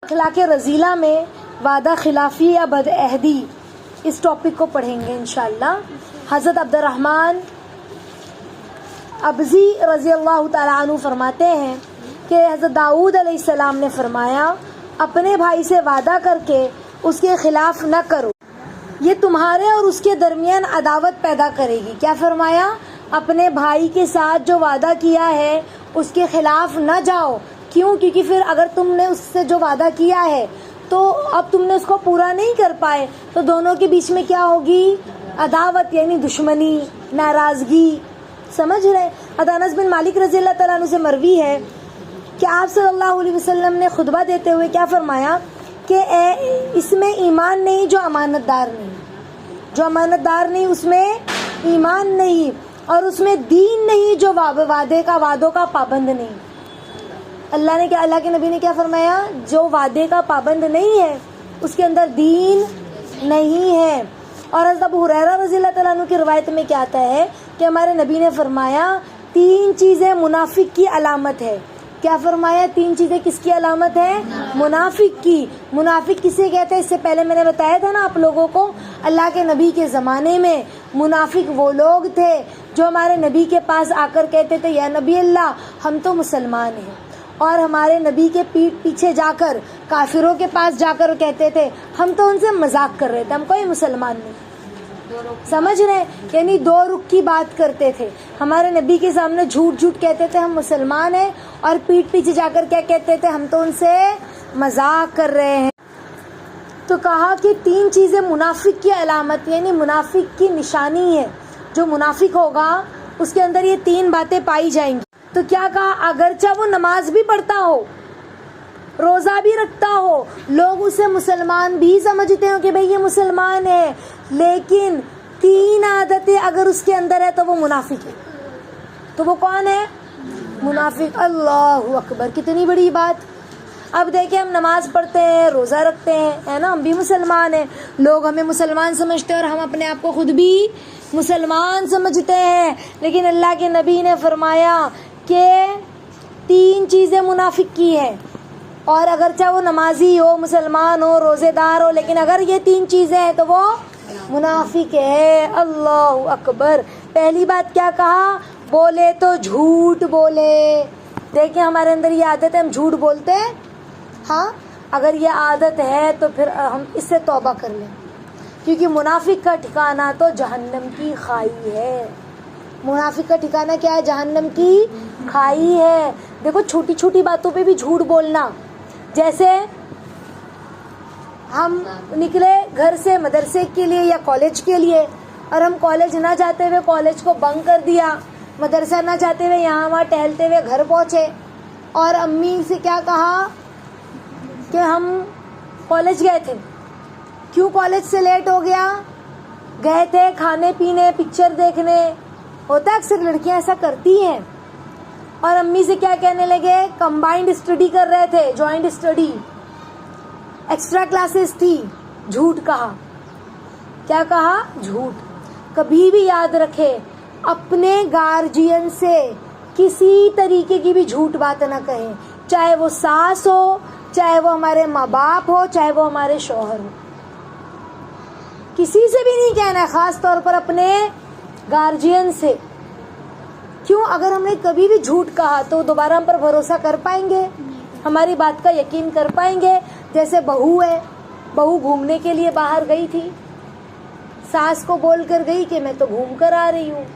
अखलाक़े रज़ीला में वादा खिलाफ़ी या बदअहदी, इस टॉपिक को पढ़ेंगे इंशाअल्लाह। हज़रत अब्दुर्रहमान अब्ज़ी रज़ी अल्लाह तआला अन्हु फरमाते हैं कि हज़रत दाऊद अलैहिस्सलाम ने फरमाया, अपने भाई से वादा करके उसके ख़िलाफ़ न करो, ये तुम्हारे और उसके दरमियान अदावत पैदा करेगी। क्या फरमाया? अपने भाई के साथ जो वादा किया है उसके ख़िलाफ़ न जाओ। क्यों? क्योंकि फिर अगर तुमने उससे जो वादा किया है तो अब तुमने उसको पूरा नहीं कर पाए तो दोनों के बीच में क्या होगी? अदावत, यानी दुश्मनी, नाराज़गी। समझ रहे? अनस बिन मालिक रज़ी अल्लाह तआला अन्हु से मरवी है कि आप सल्लल्लाहु अलैहि वसल्लम ने खुतबा देते हुए क्या फरमाया कि इसमें ईमान नहीं जो अमानतदार नहीं, जो अमानतदार नहीं उसमें ईमान नहीं, और उसमें दीन नहीं जो वादों का पाबंद नहीं। अल्लाह के नबी ने क्या फरमाया? जो वादे का पाबंद नहीं है उसके अंदर दीन नहीं है। और हज़रत अबू हुरैरा रज़ियल्लाहु तआला अन्हु की रिवायत में क्या आता है कि हमारे नबी ने फरमाया, 3 चीज़ें मुनाफिक की अलामत है। क्या फरमाया? 3 चीज़ें किसकी अलामत है? मुनाफिक की। मुनाफिक किसे कहते हैं? इससे पहले मैंने बताया था ना आप लोगों को, अल्लाह के नबी के ज़माने में मुनाफिक वो लोग थे जो हमारे नबी के पास आकर कहते थे, या नबी अल्लाह, हम तो मुसलमान हैं, और हमारे नबी के पीठ पीछे जाकर काफिरों के पास जाकर कहते थे, हम तो उनसे मजाक कर रहे थे, हम कोई मुसलमान नहीं। समझ रहे? यानी 2 रुख की बात करते थे। हमारे नबी के सामने झूठ कहते थे हम मुसलमान हैं, और पीठ पीछे जाकर क्या कहते थे? हम तो उनसे मजाक कर रहे हैं। तो कहा कि 3 चीज़ें मुनाफिक की अलामत, यानी मुनाफिक की निशानी है। जो मुनाफिक होगा उसके अंदर ये 3 बातें पाई जाएंगी। तो क्या कहा? अगरचा वो नमाज भी पढ़ता हो, रोज़ा भी रखता हो, लोग उसे मुसलमान भी समझते हो कि भाई ये मुसलमान है, लेकिन 3 आदतें अगर उसके अंदर है तो वो मुनाफिक है। तो वो कौन है? मुनाफिक। अल्लाहु अकबर, कितनी बड़ी बात। अब देखिए, हम नमाज पढ़ते हैं, रोज़ा रखते हैं, है ना, हम भी मुसलमान हैं, लोग हमें मुसलमान समझते हैं और हम अपने आप को खुद भी मुसलमान समझते हैं। लेकिन अल्लाह के नबी ने फरमाया कि 3 चीज़ें मुनाफिक की है, और अगर चाहे वो नमाजी हो, मुसलमान हो, रोज़ेदार हो, लेकिन अगर ये 3 चीज़ें हैं तो वो मुनाफिक है। अल्लाहु अकबर। पहली बात क्या कहा? बोले तो झूठ बोले। देखिए, हमारे अंदर ये आदत है, हम झूठ बोलते हैं। हाँ, अगर ये आदत है तो फिर हम इससे तौबा कर लें, क्योंकि मुनाफिक का ठिकाना तो जहन्नम की खाई है। मुनाफिक का ठिकाना क्या है? जहन्नम की खाई है। देखो, छोटी छोटी बातों पे भी झूठ बोलना। जैसे हम निकले घर से मदरसे के लिए या कॉलेज के लिए, और हम कॉलेज ना जाते हुए कॉलेज को बंक कर दिया, मदरसा ना जाते हुए यहाँ वहाँ टहलते हुए घर पहुँचे, और अम्मी से क्या कहा कि हम कॉलेज गए थे। क्यों कॉलेज से लेट हो गया? गए थे खाने पीने, पिक्चर देखने। होता है, अक्सर लड़कियां ऐसा करती हैं। और अम्मी से क्या कहने लगे? कंबाइंड स्टडी कर रहे थे, जॉइंट स्टडी, एक्स्ट्रा क्लासेस थी। झूठ कहा। क्या कहा? झूठ। कभी भी याद रखे, अपने गार्जियन से किसी तरीके की भी झूठ बात ना कहें, चाहे वो सास हो, चाहे वो हमारे माँ बाप हो, चाहे वो हमारे शौहर हो। किसी से भी नहीं कहना, खास तौर पर अपने गार्जियन से। क्यों? अगर हमने कभी भी झूठ कहा तो दोबारा हम पर भरोसा कर पाएंगे, हमारी बात का यकीन कर पाएंगे। जैसे बहू है, बहू घूमने के लिए बाहर गई थी, सास को बोल कर गई कि मैं तो घूम कर आ रही हूँ,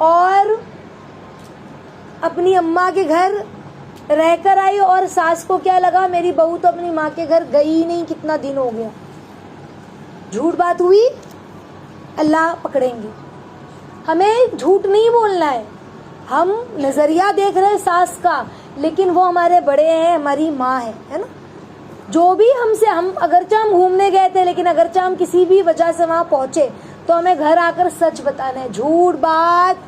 और अपनी अम्मा के घर रह कर आई, और सास को क्या लगा, मेरी बहू तो अपनी माँ के घर गई ही नहीं, कितना दिन हो गया। झूठ बात हुई, अल्लाह पकड़ेंगे। हमें झूठ नहीं बोलना है। हम नजरिया देख रहे हैं सास का, लेकिन वो हमारे बड़े हैं, हमारी माँ है ना। जो भी हमसे, हम अगरचे हम घूमने गए थे, लेकिन अगरचे हम किसी भी वजह से वहाँ पहुँचे, तो हमें घर आकर सच बताना है, झूठ बात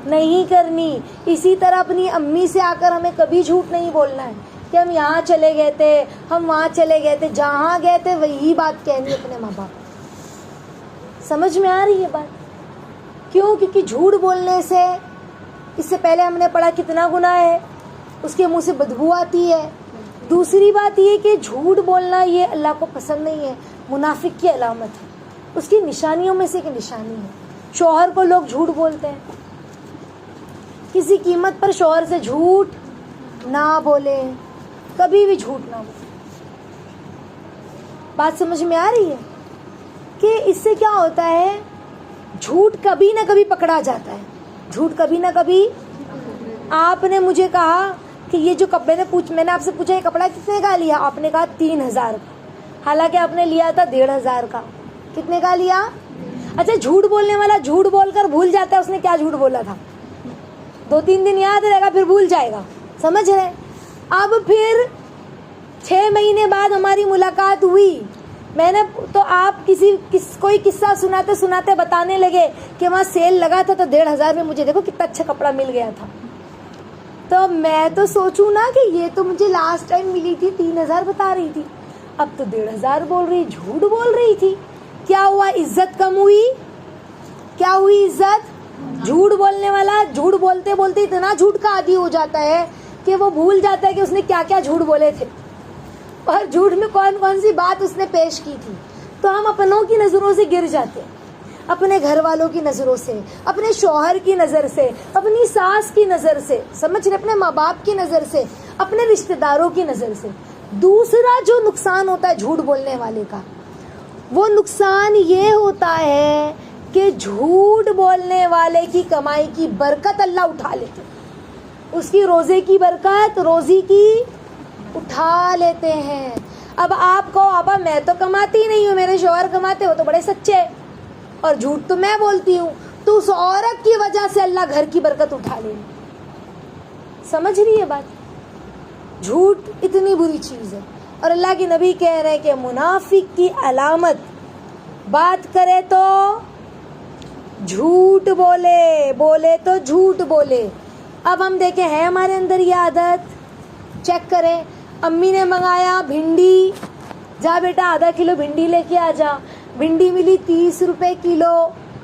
नहीं करनी। इसी तरह अपनी अम्मी से आकर हमें कभी झूठ नहीं बोलना है कि हम यहाँ चले गए थे, हम वहाँ चले गए थे। जहाँ गए थे वही बात कहनी अपने माँ बाप। समझ में आ रही है बात? क्यों? क्योंकि झूठ बोलने से, इससे पहले हमने पढ़ा, कितना गुनाह है, उसके मुंह से बदबू आती है, दूसरी बात ये कि झूठ बोलना ये अल्लाह को पसंद नहीं है, मुनाफिक की अलामत है, उसकी निशानियों में से एक निशानी है। शौहर को लोग झूठ बोलते हैं, किसी कीमत पर शौहर से झूठ ना बोले, कभी भी झूठ ना बोले। बात समझ में आ रही है कि इससे क्या होता है, झूठ कभी ना कभी पकड़ा जाता है, झूठ कभी ना कभी। आपने मुझे कहा कि ये जो मैंने आपसे पूछा ये कपड़ा कितने का लिया, आपने कहा 3000 का, हालांकि आपने लिया था 1500 का। कितने का लिया? अच्छा, झूठ बोलने वाला झूठ बोलकर भूल जाता है उसने क्या झूठ बोला था, 2-3 दिन याद रहेगा फिर भूल जाएगा, समझ रहे। अब फिर 6 महीने बाद हमारी मुलाकात हुई, मैंने तो आप कोई किस्सा सुनाते सुनाते बताने लगे कि वहाँ सेल लगा था तो 1500 में मुझे देखो कितना अच्छा कपड़ा मिल गया था। तो मैं तो सोचूं ना कि ये तो मुझे लास्ट टाइम मिली थी 3000 बता रही थी, अब तो 1500 बोल रही, झूठ बोल रही थी। क्या हुआ, इज्जत कम हुई? क्या हुई इज्जत? झूठ बोलने वाला झूठ बोलते बोलते इतना झूठ का आदी हो जाता है कि वो भूल जाता है कि उसने क्या क्या झूठ बोले थे और झूठ में कौन कौन सी बात उसने पेश की थी। तो हम अपनों की नजरों से गिर जाते हैं, अपने घर वालों की नजरों से, अपने शौहर की नजर से, अपनी सास की नजर से, समझ रहे, अपने माँ बाप की नजर से, अपने रिश्तेदारों की नजर से। दूसरा जो नुकसान होता है झूठ बोलने वाले का, वो नुकसान ये होता है कि झूठ बोलने वाले की कमाई की बरकत अल्लाह उठा लेते, उसकी रोजे की बरकत, रोजी की उठा लेते हैं। अब आप कहो आपा मैं तो कमाती नहीं हूँ, मेरे शौहर कमाते हो तो बड़े सच्चे, और झूठ तो मैं बोलती हूँ, तो उस औरत की वजह से अल्लाह घर की बरकत उठा ले। समझ रही है बात? झूठ इतनी बुरी चीज है। और अल्लाह के नबी कह रहे हैं कि मुनाफिक की अलामत, बात करे तो झूठ बोले, बोले तो झूठ बोले। अब हम देखें है हमारे अंदर ये आदत, चेक करें। अम्मी ने मंगाया भिंडी, जा बेटा आधा किलो भिंडी लेके आ जा, भिंडी मिली 30 रुपए किलो।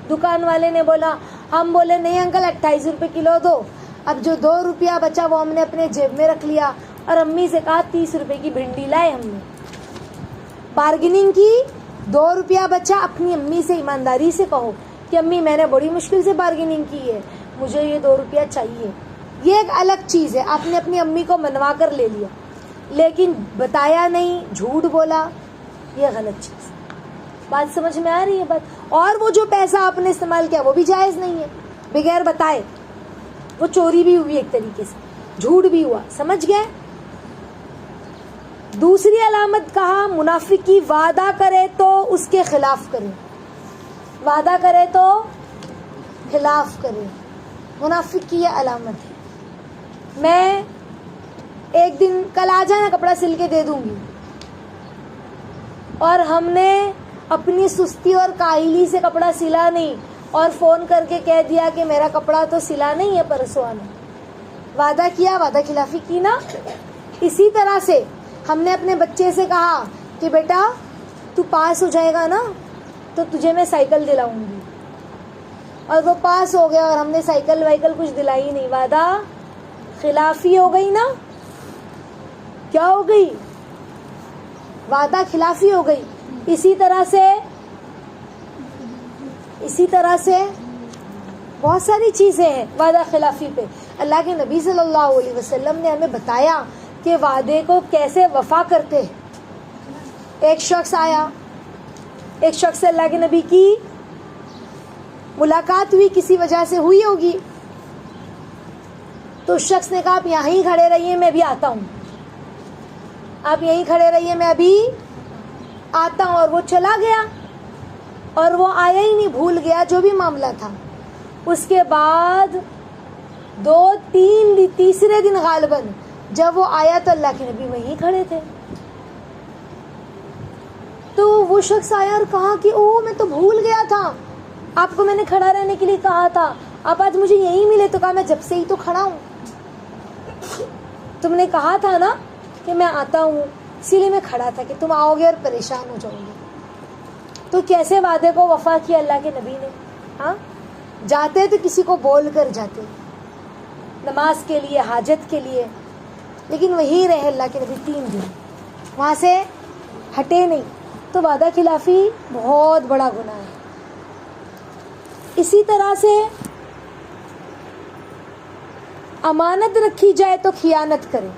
दुकान वाले ने बोला, हम बोले नहीं अंकल 28 रुपए किलो दो। अब जो 2 रुपया बचा वो हमने अपने जेब में रख लिया और अम्मी से कहा 30 रुपए की भिंडी लाए। हमने बार्गेनिंग की, 2 रुपया बचा, अपनी अम्मी से ईमानदारी से कहो कि अम्मी मैंने बड़ी मुश्किल से बार्गेनिंग की है, मुझे ये 2 रुपया चाहिए। ये एक अलग चीज़ है, आपने अपनी अम्मी को मनवा कर ले लिया, लेकिन बताया नहीं, झूठ बोला, ये गलत चीज़। बात समझ में आ रही है बात? और वो जो पैसा आपने इस्तेमाल किया वो भी जायज़ नहीं है, बगैर बताए, वो चोरी भी हुई एक तरीके से, झूठ भी हुआ। समझ गए? दूसरी अलामत कहा मुनाफिक की, वादा करे तो उसके खिलाफ करे, वादा करे तो खिलाफ करे, मुनाफिक की यह अलामत है। मैं एक दिन कल आ जाना कपड़ा सिल के दे दूंगी, और हमने अपनी सुस्ती और काहिली से कपड़ा सिला नहीं और फ़ोन करके कह दिया कि मेरा कपड़ा तो सिला नहीं है, परसों आना। वादा किया, वादा खिलाफी की ना। इसी तरह से हमने अपने बच्चे से कहा कि बेटा तू पास हो जाएगा ना तो तुझे मैं साइकिल दिलाऊंगी, और वो पास हो गया और हमने साइकिल वाइकल कुछ दिलाई नहीं। वादा खिलाफी हो गई ना? क्या हो गई? वादा खिलाफी हो गई। इसी तरह से बहुत सारी चीज़ें हैं वादा खिलाफी पे। अल्लाह के नबी सल्लल्लाहु अलैहि वसल्लम ने हमें बताया कि वादे को कैसे वफा करते हैं। एक शख्स आया, एक शख्स से अल्लाह के नबी की मुलाकात हुई, किसी वजह से हुई होगी, तो उस शख्स ने कहा आप यहीं खड़े रहिए, मैं भी आता हूँ, आप यहीं खड़े रहिए, मैं अभी आता हूँ। और वो चला गया, और वो आया ही नहीं, भूल गया जो भी मामला था। उसके बाद 2-3 तीसरे दिन गालिबन जब वो आया तो अल्लाह के नबी वहीं खड़े थे। तो वो शख्स आया और कहा कि ओह मैं तो भूल गया था, आपको मैंने खड़ा रहने के लिए कहा था, आप आज मुझे यहीं मिले। तो कहा मैं जब से ही तो खड़ा हूँ, तुमने कहा था ना कि मैं आता हूँ, इसीलिए मैं खड़ा था कि तुम आओगे और परेशान हो जाओगे। तो कैसे वादे को वफा किया अल्लाह के नबी ने। हाँ, जाते तो किसी को बोल कर जाते, नमाज के लिए, हाजत के लिए, लेकिन वहीं रहे अल्लाह के नबी 3 दिन, वहाँ से हटे नहीं। तो वादा खिलाफ़ी बहुत बड़ा गुनाह है। इसी तरह से अमानत रखी जाए तो खियानत करें।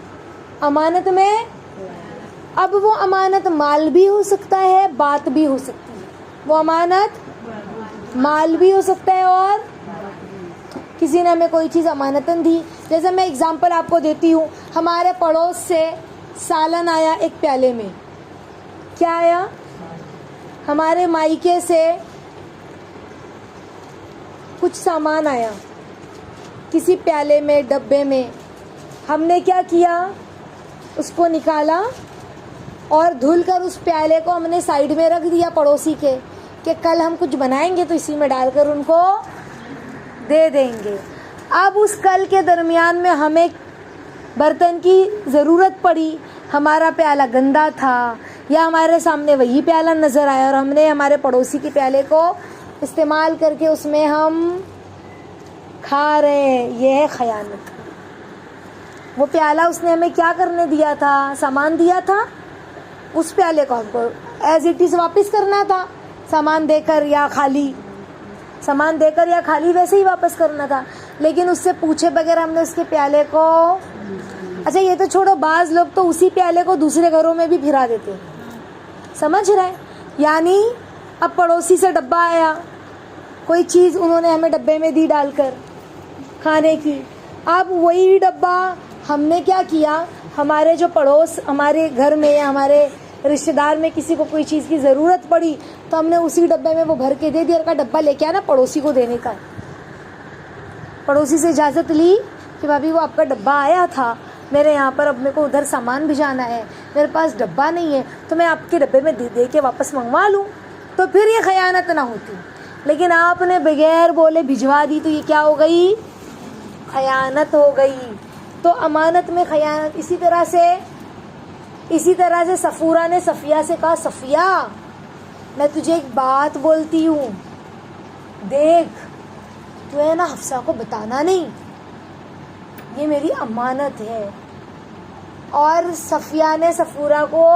अमानत में अब वो अमानत माल भी हो सकता है, बात भी हो सकती है। वो अमानत माल भी हो सकता है और किसी ने हमें कोई चीज़ अमानतन दी। जैसे मैं एग्जांपल आपको देती हूँ, हमारे पड़ोस से सालन आया एक प्याले में। क्या आया? हमारे मायके से कुछ सामान आया किसी प्याले में, डब्बे में। हमने क्या किया? उसको निकाला और धुलकर उस प्याले को हमने साइड में रख दिया पड़ोसी के, कि कल हम कुछ बनाएंगे तो इसी में डालकर उनको दे देंगे। अब उस कल के दरमियान में हमें बर्तन की ज़रूरत पड़ी, हमारा प्याला गंदा था या हमारे सामने वही प्याला नज़र आया और हमने हमारे पड़ोसी के प्याले को इस्तेमाल करके उसमें हम खा रहे हैं। ये है खयानत। वो प्याला उसने हमें क्या करने दिया था? सामान दिया था। उस प्याले को हमको एज इट इज़ वापस करना था, सामान देकर या खाली, सामान देकर या खाली वैसे ही वापस करना था। लेकिन उससे पूछे बगैर हमने उसके प्याले को, अच्छा ये तो छोड़ो, बाज़ लोग तो उसी प्याले को दूसरे घरों में भी फिरा देते हैं। समझ रहे? यानी अब पड़ोसी से डब्बा आया, कोई चीज़ उन्होंने हमें डब्बे में दी डालकर खाने की। अब वही डब्बा हमने क्या किया? हमारे जो पड़ोस, हमारे घर में या हमारे रिश्तेदार में किसी को कोई चीज़ की ज़रूरत पड़ी तो हमने उसी डब्बे में वो भर के दे दिया। का डब्बा लेके आना पड़ोसी को देने का। पड़ोसी से इजाज़त ली कि भाभी वो आपका डब्बा आया था मेरे यहाँ पर, अब मेरे को उधर सामान भिजाना है, मेरे पास डब्बा नहीं है, तो मैं आपके डब्बे में दे के वापस मंगवा लूँ, तो फिर ये खयानत ना होती। लेकिन आपने बगैर बोले भिजवा दी तो ये क्या हो गई? खयानत हो गई। तो अमानत में खयानत। इसी तरह से सफूरा ने सफ़िया से कहा, सफ़िया मैं तुझे एक बात बोलती हूँ, देख तू है ना हफ्सा को बताना नहीं, ये मेरी अमानत है। और सफ़िया ने सफूरा को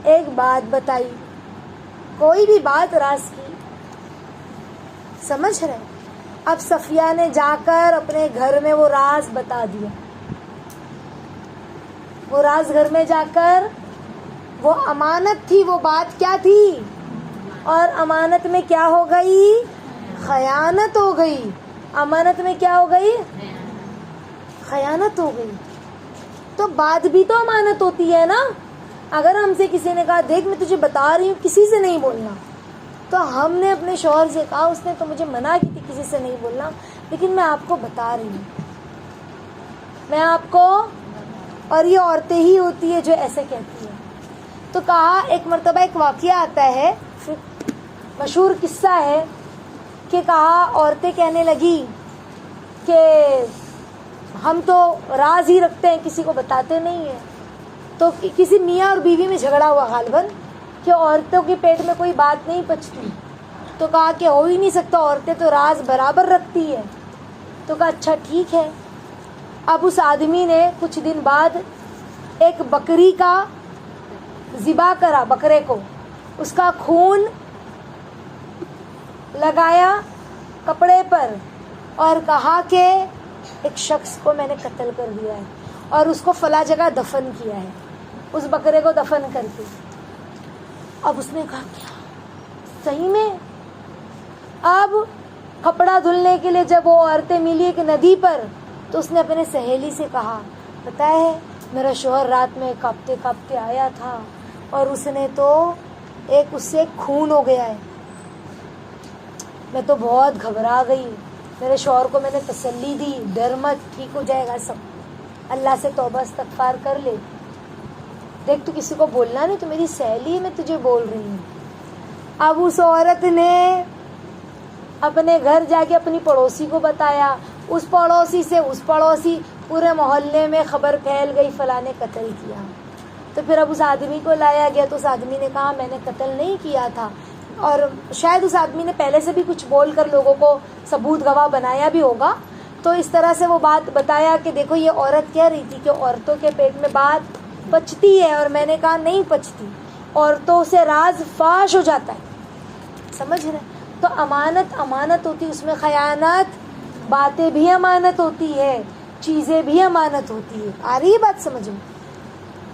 एक बात बताई, कोई भी बात राज की। समझ रहे? अब सफ़िया ने जाकर अपने घर में वो राज बता दिया। वो राज घर में जाकर, वो अमानत थी, वो बात क्या थी? और अमानत में क्या हो गई? खयानत हो गई। अमानत में क्या हो गई? खयानत हो गई। तो बात भी तो अमानत होती है ना। अगर हमसे किसी ने कहा देख मैं तुझे बता रही हूँ किसी से नहीं बोलना, तो हमने अपने शौहर से कहा, उसने तो मुझे मना की थी किसी से नहीं बोलना, लेकिन मैं आपको बता रही हूँ, मैं आपको। और ये औरतें ही होती है जो ऐसे कहती हैं। तो कहा, एक मर्तबा एक वाक़या आता है, मशहूर किस्सा है कि कहा औरतें कहने लगी कि हम तो राज ही रखते हैं, किसी को बताते नहीं हैं। तो किसी मियाँ और बीवी में झगड़ा हुआ गालबन कि औरतों के पेट में कोई बात नहीं पचती। तो कहा कि हो ही नहीं सकता, औरतें तो राज बराबर रखती है। तो कहा अच्छा ठीक है। अब उस आदमी ने कुछ दिन बाद एक बकरी का ज़िबा करा, बकरे को, उसका खून लगाया कपड़े पर और कहा कि एक शख्स को मैंने कत्ल कर दिया है और उसको फला जगह दफन किया है, उस बकरे को दफन करके। अब उसने कहा क्या सही में? अब कपड़ा धुलने के लिए जब वो औरतें मिली एक नदी पर, तो उसने अपने सहेली से कहा, पता है मेरा शौहर रात में कांपते कांपते आया था और उसने तो उससे खून हो गया है। मैं तो बहुत घबरा गई, मेरे शौहर को मैंने तसल्ली दी, डर मत, ठीक हो जाएगा सब, अल्लाह से तौबा इस्तग़फ़ार कर ले, देख तू किसी को बोलना नहीं, तो मेरी सहेली मैं तुझे बोल रही हूँ। अब उस औरत ने अपने घर जाके अपनी पड़ोसी को बताया, उस पड़ोसी से उस पड़ोसी, पूरे मोहल्ले में खबर फैल गई फलां ने कत्ल किया। तो फिर अब उस आदमी को लाया गया, तो उस आदमी ने कहा मैंने कत्ल नहीं किया था, और शायद उस आदमी ने पहले से भी कुछ बोल कर लोगों को सबूत गवाह बनाया भी होगा, तो इस तरह से वो बात बताया कि देखो ये औरत कह रही थी कि औरतों के पेट में बात पचती है, और मैंने कहा नहीं पचती, औरतों से राज फाश हो जाता है। समझ रहे? तो अमानत अमानत होती है, उसमें खयानत, बातें भी अमानत होती है, चीज़ें भी अमानत होती है। आ रही है बात समझ में?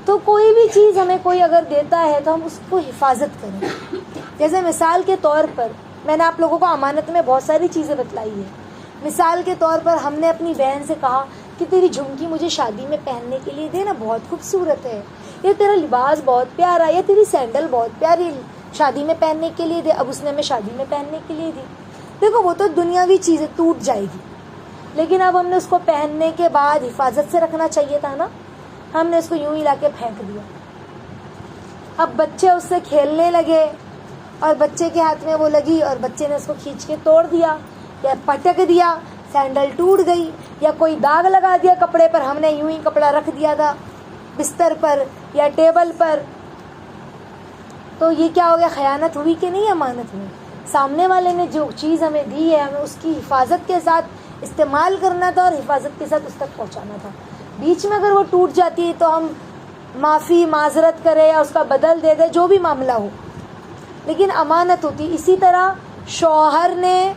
तो कोई भी चीज़ हमें कोई अगर देता है तो हम उसको हिफाजत करें। जैसे मिसाल के तौर पर मैंने आप लोगों को अमानत में बहुत सारी चीज़ें बतलाई है। मिसाल के तौर पर हमने अपनी बहन से कहा कि तेरी झुमकी मुझे शादी में पहनने के लिए देना, बहुत खूबसूरत है, या तेरा लिबास बहुत प्यारा, या तेरी सैंडल बहुत प्यारी, शादी में पहनने के लिए दे। अब उसने हमें शादी में पहनने के लिए दी। देखो वो तो दुनियावी चीज़ें टूट जाएगी, लेकिन अब हमने उसको पहनने के बाद हिफाजत से रखना चाहिए था ना, हमने उसको यूं ही लाके फेंक दिया। अब बच्चे उससे खेलने लगे और बच्चे के हाथ में वो लगी और बच्चे ने उसको खींच के तोड़ दिया या पटक दिया, सैंडल टूट गई, या कोई दाग लगा दिया कपड़े पर, हमने यूं ही कपड़ा रख दिया था बिस्तर पर या टेबल पर। तो ये क्या हो गया? खयानत हुई कि नहीं अमानत में? सामने वाले ने जो चीज़ हमें दी है हमें उसकी हिफाजत के साथ इस्तेमाल करना था और हिफाजत के साथ उस तक पहुंचाना था। बीच में अगर वो टूट जाती है तो हम माफ़ी माजरत करें या उसका बदल दे दें, जो भी मामला हो, लेकिन अमानत होती। इसी तरह शौहर ने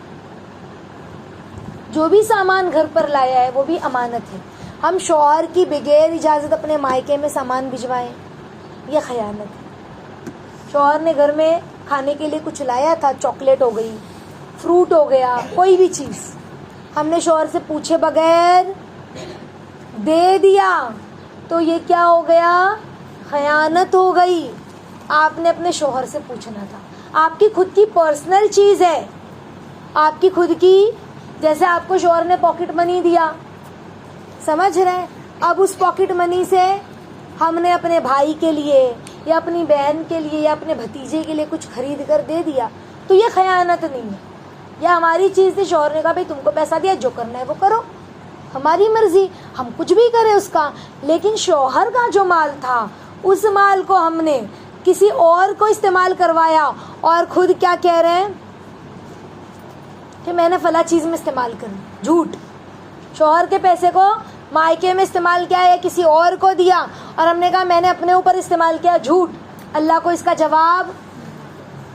जो भी सामान घर पर लाया है वो भी अमानत है। हम शौहर की बगैर इजाज़त अपने मायके में सामान भिजवाएं, यह खयानत है। शौहर ने घर में खाने के लिए कुछ लाया था, चॉकलेट हो गई, फ्रूट हो गया, कोई भी चीज़, हमने शौहर से पूछे बगैर दे दिया, तो ये क्या हो गया? खयानत हो गई। आपने अपने शौहर से पूछना था। आपकी खुद की पर्सनल चीज़ है, आपकी खुद की, जैसे आपको शौहर ने पॉकेट मनी दिया, समझ रहे हैं? अब उस पॉकेट मनी से हमने अपने भाई के लिए या अपनी बहन के लिए या अपने भतीजे के लिए कुछ खरीद कर दे दिया, तो ये खयानत नहीं है। या हमारी चीज़ थी, शौहर ने कहा भाई तुमको पैसा दिया, जो करना है वो करो, हमारी मर्जी, हम कुछ भी करें उसका। लेकिन शौहर का जो माल था उस माल को हमने किसी और को इस्तेमाल करवाया और खुद क्या कह रहे हैं कि मैंने फला चीज़ में इस्तेमाल करी। झूठ। शौहर के पैसे को मायके में इस्तेमाल किया या किसी और को दिया और हमने कहा मैंने अपने ऊपर इस्तेमाल किया। झूठ। अल्लाह को इसका जवाब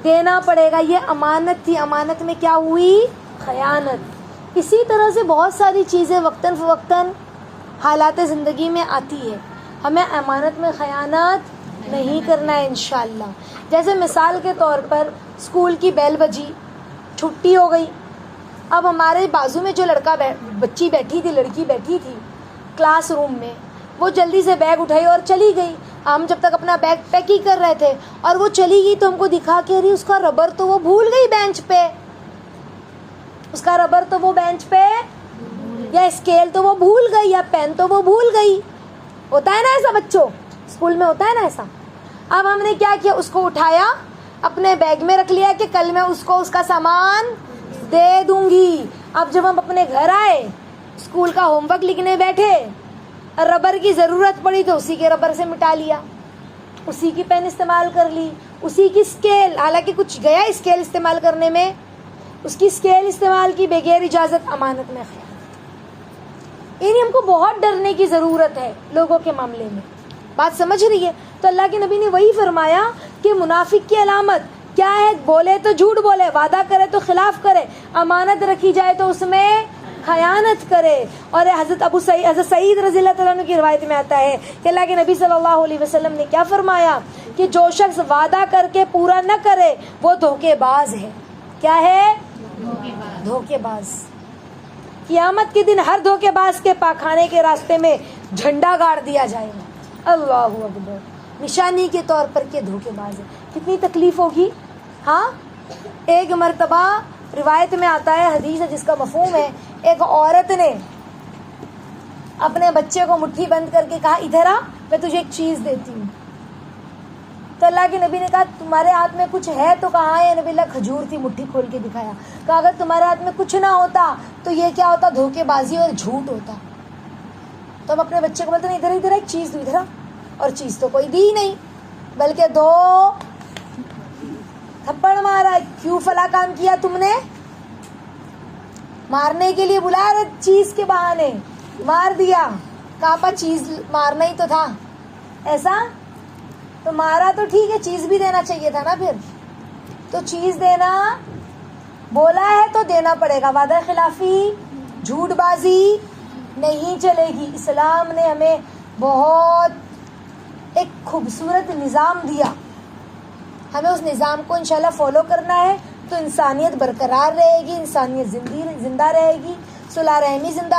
देना पड़ेगा। ये अमानत थी। अमानत में क्या हुई? खयानत। इसी तरह से बहुत सारी चीज़ें वक्तन फ़वक्तन हालात ज़िंदगी में आती है, हमें अमानत में खयानत नहीं करना है इंशाअल्लाह। जैसे मिसाल के तौर पर स्कूल की बेल बजी, छुट्टी हो गई। अब हमारे बाजू में जो बच्ची बैठी थी, लड़की बैठी थी क्लासरूम में, वो जल्दी से बैग उठाई और चली गई। हम जब तक अपना बैग पैक ही कर रहे थे और वो चली गई तो हमको दिखा के अरे उसका रबर तो वो भूल गई बेंच पे, उसका रबर तो वो बेंच पे, या स्केल तो वो भूल गई, या पेन तो वो भूल गई। होता है ना ऐसा बच्चों, स्कूल में होता है ना ऐसा। अब हमने क्या किया? उसको उठाया, अपने बैग में रख लिया कि कल मैं उसको उसका सामान दे दूंगी। अब जब हम अपने घर आए, स्कूल का होमवर्क लिखने बैठे, रबर की ज़रूरत पड़ी तो उसी के रबर से मिटा लिया, उसी की पेन इस्तेमाल कर ली, उसी की स्केल, हालांकि कुछ गया स्केल इस्तेमाल करने में, उसकी स्केल इस्तेमाल की बगैर इजाज़त। अमानत में खयानत। यानी हमको बहुत डरने की ज़रूरत है लोगों के मामले में। बात समझ रही है? तो अल्लाह के नबी ने वही फरमाया कि मुनाफिक की अलामत क्या है? बोले तो झूठ बोले, वादा करे तो खिलाफ करे, अमानत रखी जाए तो उसमें खयानत करे। और हज़रत सईद रज़ी अल्लाह तआला अन्हु की रिवायत में आता है कि अल्लाह के नबी सल्लल्लाहु अलैहि वसल्लम ने क्या फरमाया कि जो शख्स वादा करके पूरा न करे वो धोखेबाज है। क्या है? धोखेबाज। क़यामत के दिन हर धोखेबाज के पाखाने के रास्ते में झंडा गाड़ दिया जाएगा। अल्लाहु अकबर। निशानी के तौर पर के धोखेबाज है। कितनी तकलीफ होगी। हाँ, एक मर्तबा रिवायत में आता है, हदीस है जिसका मफ़हूम है, एक औरत ने अपने बच्चे को मुट्ठी बंद करके कहा इधर आ, मैं तुझे एक चीज़ देती हूँ। तो अल्लाह के नबी ने कहा तुम्हारे हाथ में कुछ है? तो कहा है नबी अल्लाह, खजूर थी। मुट्ठी खोल के दिखाया। कहा अगर तुम्हारे हाथ में कुछ ना होता तो ये क्या होता? धोखेबाजी और झूठ होता। तो हम अपने बच्चे को बोलते नहीं, इधर एक चीज़ दो, इधर। और चीज़ तो कोई दी नहीं, बल्कि 2 थप्पड़ मारा। क्यों फला काम किया तुमने? मारने के लिए बुला रहे चीज के बहाने, मार दिया, कहा चीज मारना ही तो था, ऐसा तो मारा तो ठीक है, चीज भी देना चाहिए था ना। फिर तो चीज देना बोला है तो देना पड़ेगा। वादा खिलाफी, झूठबाजी नहीं चलेगी। इस्लाम ने हमें बहुत एक खूबसूरत निज़ाम दिया, हमें उस निज़ाम को इंशाल्लाह फॉलो करना है तो इंसानियत बरकरार रहेगी, इंसानियत जिंदा रहेगी, सुलह रहमी जिंदा